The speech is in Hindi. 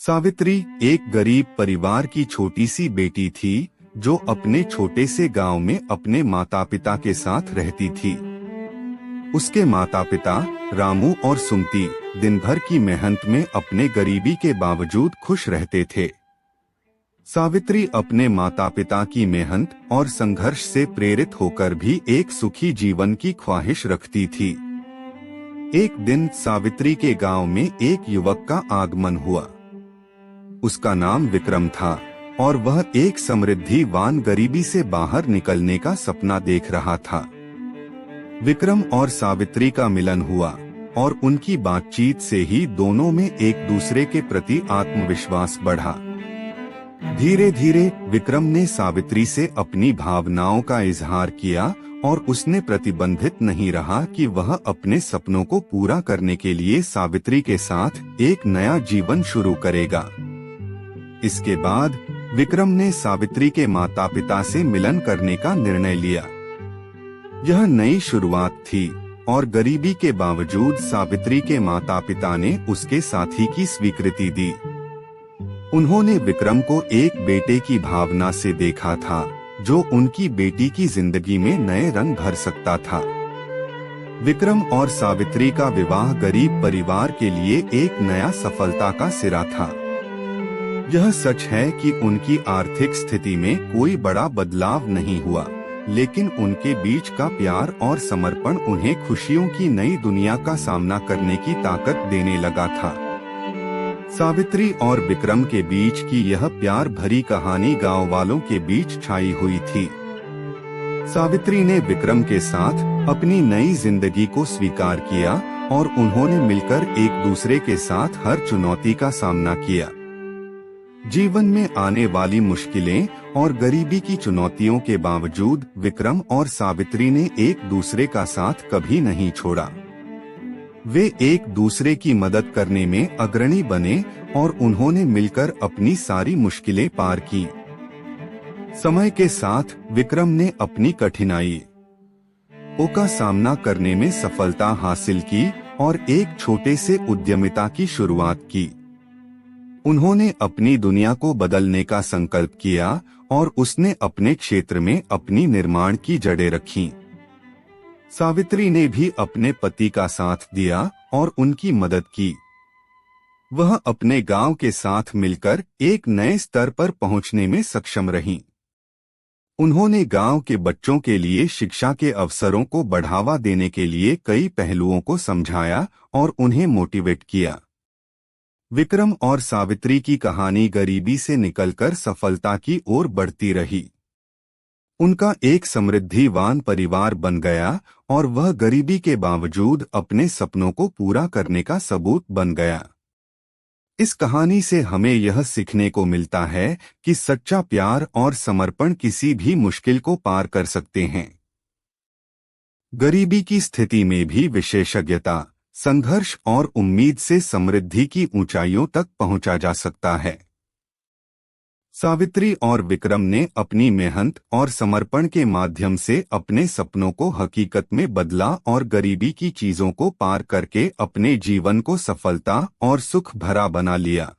सावित्री एक गरीब परिवार की छोटी सी बेटी थी जो अपने छोटे से गांव में अपने माता पिता के साथ रहती थी। उसके माता पिता रामू और सुमती दिन भर की मेहनत में अपने गरीबी के बावजूद खुश रहते थे। सावित्री अपने माता पिता की मेहनत और संघर्ष से प्रेरित होकर भी एक सुखी जीवन की ख्वाहिश रखती थी। एक दिन सावित्री के गांव में एक युवक का आगमन हुआ। उसका नाम विक्रम था और वह एक समृद्धिवान गरीबी से बाहर निकलने का सपना देख रहा था। विक्रम और सावित्री का मिलन हुआ और उनकी बातचीत से ही दोनों में एक दूसरे के प्रति आत्मविश्वास बढ़ा। धीरे धीरे विक्रम ने सावित्री से अपनी भावनाओं का इजहार किया और उसने प्रतिबंधित नहीं रहा कि वह अपने सपनों को पूरा करने के लिए सावित्री के साथ एक नया जीवन शुरू करेगा। इसके बाद विक्रम ने सावित्री के माता पिता से मिलन करने का निर्णय लिया। यह नई शुरुआत थी और गरीबी के बावजूद सावित्री के माता पिता ने उसके साथी की स्वीकृति दी। उन्होंने विक्रम को एक बेटे की भावना से देखा था जो उनकी बेटी की जिंदगी में नए रंग भर सकता था। विक्रम और सावित्री का विवाह गरीब परिवार के लिए एक नया सफलता का सिरा था। यह सच है कि उनकी आर्थिक स्थिति में कोई बड़ा बदलाव नहीं हुआ, लेकिन उनके बीच का प्यार और समर्पण उन्हें खुशियों की नई दुनिया का सामना करने की ताकत देने लगा था। सावित्री और विक्रम के बीच की यह प्यार भरी कहानी गांव वालों के बीच छाई हुई थी। सावित्री ने विक्रम के साथ अपनी नई जिंदगी को स्वीकार किया और उन्होंने मिलकर एक दूसरे के साथ हर चुनौती का सामना किया। जीवन में आने वाली मुश्किलें और गरीबी की चुनौतियों के बावजूद विक्रम और सावित्री ने एक दूसरे का साथ कभी नहीं छोड़ा। वे एक दूसरे की मदद करने में अग्रणी बने और उन्होंने मिलकर अपनी सारी मुश्किलें पार की। समय के साथ विक्रम ने अपनी कठिनाइयों का सामना करने में सफलता हासिल की और एक छोटे से उद्यमिता की शुरुआत की। उन्होंने अपनी दुनिया को बदलने का संकल्प किया और उसने अपने क्षेत्र में अपनी निर्माण की जड़ें रखीं। सावित्री ने भी अपने पति का साथ दिया और उनकी मदद की। वह अपने गांव के साथ मिलकर एक नए स्तर पर पहुंचने में सक्षम रहीं। उन्होंने गांव के बच्चों के लिए शिक्षा के अवसरों को बढ़ावा देने के लिए कई पहलुओं को समझाया और उन्हें मोटिवेट किया। विक्रम और सावित्री की कहानी गरीबी से निकलकर सफलता की ओर बढ़ती रही। उनका एक समृद्धिवान परिवार बन गया और वह गरीबी के बावजूद अपने सपनों को पूरा करने का सबूत बन गया। इस कहानी से हमें यह सीखने को मिलता है कि सच्चा प्यार और समर्पण किसी भी मुश्किल को पार कर सकते हैं। गरीबी की स्थिति में भी विशेषज्ञता, संघर्ष और उम्मीद से समृद्धि की ऊंचाइयों तक पहुंचा जा सकता है। सावित्री और विक्रम ने अपनी मेहनत और समर्पण के माध्यम से अपने सपनों को हकीकत में बदला और गरीबी की चीजों को पार करके अपने जीवन को सफलता और सुख भरा बना लिया।